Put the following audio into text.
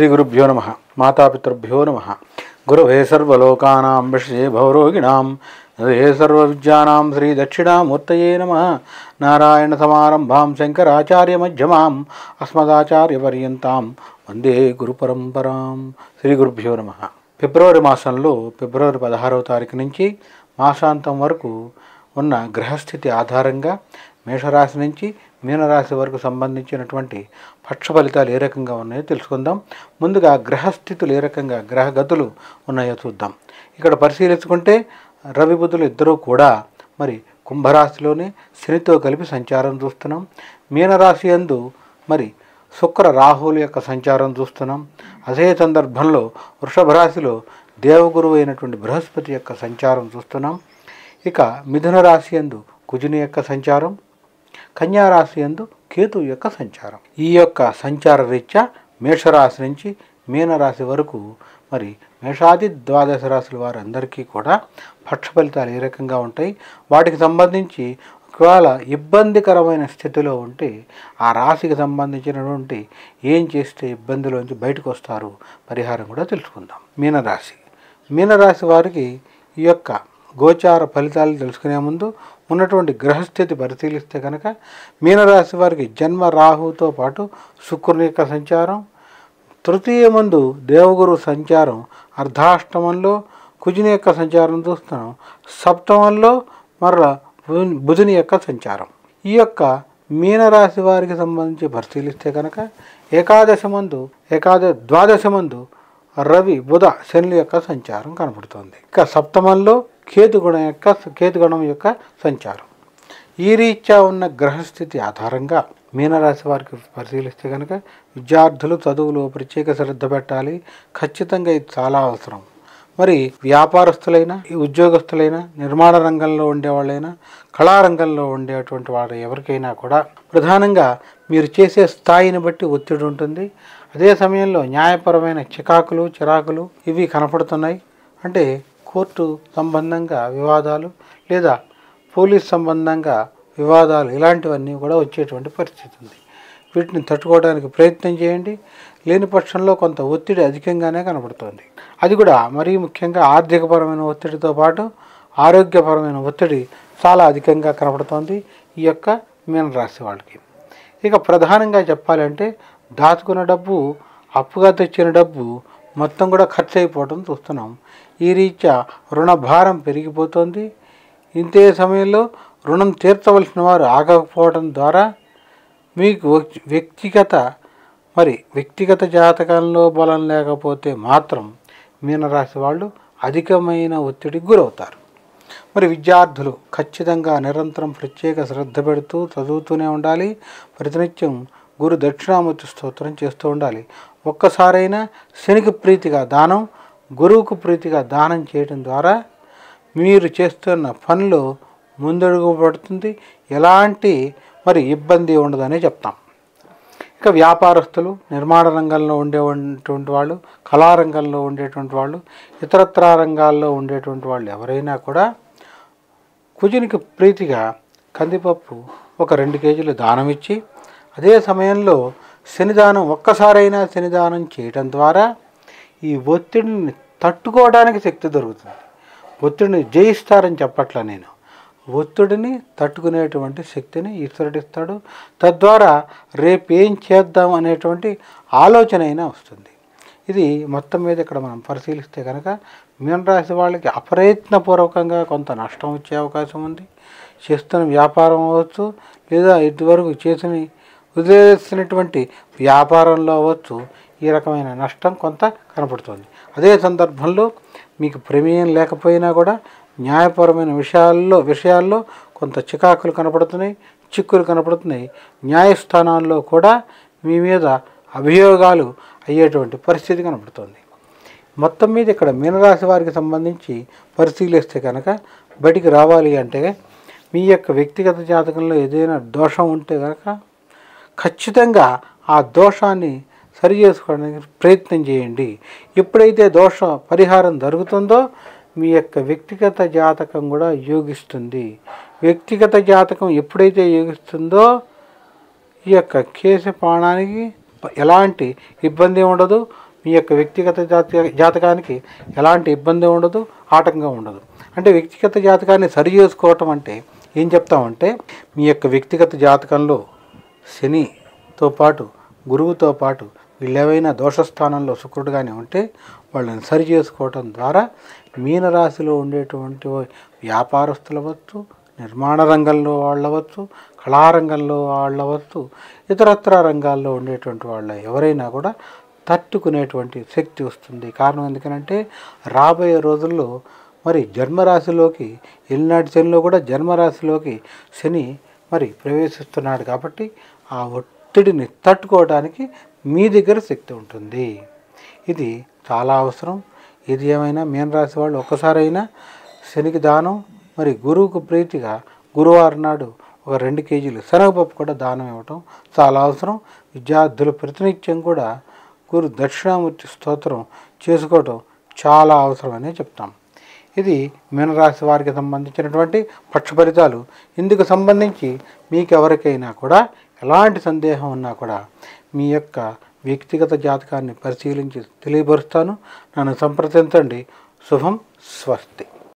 శ్రీ గురుభ్యో నమః. మాతాపితృభ్యో నమః. గురవే సర్వలోకానాం విషయే భవరోగిణాం హృదయే సర్వవిద్యానాం శ్రీ దక్షిణామూర్తయే నమః. నారాయణ సమారంభాం శంకరాచార్య మధ్యమాం అస్మదాచార్యపర్యంతాం వందే గురు పరంపరాం. శ్రీ గురుభ్యో నమః. ఫిబ్రవరి మాసంలో ఫిబ్రవరి 16వ తారీఖు నుంచి మాసాంతం వరకు ఉన్న గ్రహస్థితి ఆధారంగా మేషరాశి నుంచి మీనరాశి వరకు సంబంధించినటువంటి పక్ష ఫలితాలు ఏ రకంగా ఉన్నాయో తెలుసుకుందాం. ముందుగా గ్రహస్థితులు ఏ రకంగా గ్రహగతులు ఉన్నాయో చూద్దాం. ఇక్కడ పరిశీలించుకుంటే రవి బుధులు ఇద్దరూ కూడా మరి కుంభరాశిలోనే శనితో కలిపి సంచారం చూస్తున్నాం. మీనరాశి యందు మరి శుక్ర రాహువుల యొక్క సంచారం చూస్తున్నాం. అదే సందర్భంలో వృషభ రాశిలో దేవగురువు అయినటువంటి బృహస్పతి యొక్క సంచారం చూస్తున్నాం. ఇక మిథున రాశి యందు కుజుని యొక్క సంచారం, కన్యారాశి యందు కేతువు యొక్క సంచారం. ఈ యొక్క సంచార రీత్యా మేషరాశి నుంచి మీనరాశి వరకు మరి మేషాది ద్వాదశ రాశుల వారందరికీ కూడా పక్ష ఫలితాలు ఏ రకంగా ఉంటాయి, వాటికి సంబంధించి ఒకవేళ ఇబ్బందికరమైన స్థితిలో ఉంటే ఆ రాశికి సంబంధించినటువంటి ఏం చేస్తే ఇబ్బందిలోంచి బయటకు వస్తారు పరిహారం కూడా తెలుసుకుందాం. మీనరాశి వారికి ఈ యొక్క గోచార ఫలితాలు తెలుసుకునే ముందు ఉన్నటువంటి గ్రహస్థితి పరిశీలిస్తే కనుక మీనరాశి వారికి జన్మ రాహుతో పాటు శుక్రుని యొక్క సంచారం, తృతీయ ముందు దేవగురు సంచారం, అర్ధాష్టమంలో కుజుని యొక్క సంచారం చూస్తున్నాం, సప్తమంలో మరలా బుధుని యొక్క సంచారం. ఈ యొక్క మీనరాశి వారికి సంబంధించి పరిశీలిస్తే కనుక ద్వాదశ మందు రవి బుధ శనుల యొక్క సంచారం కనపడుతుంది. ఇక సప్తమంలో కేతుగణం యొక్క సంచారం. ఈ రీత్యా ఉన్న గ్రహస్థితి ఆధారంగా మీనరాశి వారికి పరిశీలిస్తే కనుక విద్యార్థులు చదువులో ప్రత్యేక శ్రద్ధ పెట్టాలి. ఖచ్చితంగా ఇది చాలా అవసరం. మరి వ్యాపారస్తులైనా, ఉద్యోగస్తులైనా, నిర్మాణ రంగంలో ఉండేవాళ్ళైనా, కళారంగంలో ఉండేటువంటి వారు ఎవరికైనా కూడా ప్రధానంగా మీరు చేసే స్థాయిని బట్టి ఒత్తిడి ఉంటుంది. అదే సమయంలో న్యాయపరమైన చిరాకులు ఇవి కనపడుతున్నాయి. అంటే కోర్టు సంబంధంగా వివాదాలు లేదా పోలీస్ సంబంధంగా వివాదాలు ఇలాంటివన్నీ కూడా వచ్చేటువంటి పరిస్థితి ఉంది. వీటిని తట్టుకోవడానికి ప్రయత్నం చేయండి. లేని పక్షంలో కొంత ఒత్తిడి అధికంగానే కనబడుతుంది. అది కూడా మరీ ముఖ్యంగా ఆర్థికపరమైన ఒత్తిడితో పాటు ఆరోగ్యపరమైన ఒత్తిడి చాలా అధికంగా కనబడుతోంది ఈ యొక్క మీనరాశి వాళ్ళకి. ఇక ప్రధానంగా చెప్పాలంటే దాచుకున్న డబ్బు, అప్పుగా తెచ్చిన డబ్బు మొత్తం కూడా ఖర్చు అయిపోవడం చూస్తున్నాం. ఈ రీత్యా రుణ భారం పెరిగిపోతుంది. ఇంతే సమయంలో రుణం తీర్చవలసిన వారు ఆగకపోవడం ద్వారా మీకు వ్యక్తిగత జాతకంలో బలం లేకపోతే మాత్రం మీనరాశి వాళ్ళు అధికమైన ఒత్తిడికి గురవుతారు. మరి విద్యార్థులు ఖచ్చితంగా నిరంతరం ప్రత్యేక శ్రద్ధ పెడుతూ చదువుతూనే ఉండాలి. ప్రతినిత్యం గురు దక్షిణామూర్తి స్తోత్రం చేస్తూ ఉండాలి. ఒక్కసారైనా శనికి ప్రీతిగా దానం, గురువుకు ప్రీతిగా దానం చేయడం ద్వారా మీరు చేస్తున్న పనిలో ముందడుగు పడుతుంది. ఎలాంటి ఇబ్బంది ఉండదని చెప్తాం. ఇక వ్యాపారస్తులు, నిర్మాణ రంగంలో ఉండేటువంటి వాళ్ళు, కళారంగంలో ఉండేటువంటి వాళ్ళు, ఇతరత్ర రంగాల్లో ఉండేటువంటి వాళ్ళు ఎవరైనా కూడా కుజునికి ప్రీతిగా కందిపప్పు ఒక 2 కేజీలు దానం ఇచ్చి, అదే సమయంలో ఒక్కసారైనా శనిదానం చేయడం ద్వారా ఈ ఒత్తిడిని తట్టుకోవడానికి శక్తి దొరుకుతుంది. ఒత్తిడిని జయిస్తారని చెప్పట్లా నేను. ఒత్తిడిని తట్టుకునేటువంటి శక్తిని ఈశ్వరుడిస్తాడు. తద్వారా రేపేం చేద్దాం అనేటువంటి ఆలోచన అయినా వస్తుంది. ఇది మొత్తం మీద ఇక్కడ మనం పరిశీలిస్తే కనుక మీనరాశి వాళ్ళకి అప్రయత్నపూర్వకంగా కొంత నష్టం వచ్చే అవకాశం ఉంది. చేస్తున్న వ్యాపారం అవ్వచ్చు, లేదా ఇదివరకు వదిలేసినటువంటి వ్యాపారంలో అవ్వచ్చు, ఈ రకమైన నష్టం కొంత కనపడుతుంది. అదే సందర్భంలో మీకు ప్రమేయం లేకపోయినా కూడా న్యాయపరమైన విషయాల్లో కొంత చికాకులు కనపడుతున్నాయి, చిక్కులు కనపడుతున్నాయి. న్యాయస్థానాల్లో కూడా మీ మీద అభియోగాలు అయ్యేటువంటి పరిస్థితి కనపడుతుంది. మొత్తం మీద ఇక్కడ మీనరాశి వారికి సంబంధించి పరిశీలిస్తే కనుక బయటికి రావాలి అంటే మీ యొక్క వ్యక్తిగత జాతకంలో ఏదైనా దోషం ఉంటే కనుక ఖచ్చితంగా ఆ దోషాన్ని సరి చేసుకోవడానికి ప్రయత్నం చేయండి. ఎప్పుడైతే దోష పరిహారం జరుగుతుందో మీ యొక్క వ్యక్తిగత జాతకం కూడా యోగిస్తుంది. వ్యక్తిగత జాతకం ఎప్పుడైతే యోగిస్తుందో ఈ యొక్క కేశపాణానికి ఎలాంటి ఇబ్బంది ఉండదు. మీ యొక్క వ్యక్తిగత జాతకానికి ఎలాంటి ఇబ్బంది ఉండదు, ఆటంకం ఉండదు. అంటే వ్యక్తిగత జాతకాన్ని సరి చేసుకోవటం అంటే ఏం చెప్తామంటే, మీ యొక్క వ్యక్తిగత జాతకంలో శనితో పాటు గురువుతో పాటు వీళ్ళేవైనా దోషస్థానంలో శుక్రుడు కానీ ఉంటే వాళ్ళని సరి చేసుకోవటం ద్వారా మీనరాశిలో ఉండేటువంటి వ్యాపారస్తులవచ్చు, నిర్మాణ రంగంలో వాళ్ళవచ్చు, కళారంగంలో వాళ్ళవచ్చు, ఇతరత్ర రంగాల్లో ఉండేటువంటి వాళ్ళ ఎవరైనా కూడా తట్టుకునేటువంటి శక్తి వస్తుంది. కారణం ఎందుకనంటే రాబోయే రోజుల్లో మరి జన్మరాశిలోకి ఎల్నాటి శనిలో కూడా జన్మరాశిలోకి శని మరి ప్రవేశిస్తున్నాడు. కాబట్టి ఆ ఒత్తిడిని తట్టుకోవడానికి మీ దగ్గర శక్తి ఉంటుంది. ఇది చాలా అవసరం. ఇది ఏమైనా మీనరాశి వాళ్ళు ఒక్కసారైనా శనికి దానం, మరి గురువుకు ప్రీతిగా గురువారం నాడు ఒక 2 కేజీలు శనగపప్పు కూడా దానం ఇవ్వటం చాలా అవసరం. విద్యార్థులు ప్రతినిత్యం కూడా గురు దక్షిణామూర్తి స్తోత్రం చేసుకోవటం చాలా అవసరమని చెప్తాం. ఇది మీనరాశి వారికి సంబంధించినటువంటి పక్ష ఫలితాలు. ఇందుకు సంబంధించి మీకు ఎవరికైనా కూడా ఎలాంటి సందేహం ఉన్నా కూడా మీ యొక్క వ్యక్తిగత జాతకాన్ని పరిశీలించి తెలియపరుస్తాను. నన్ను సంప్రదించండి. శుభం. స్వస్తి.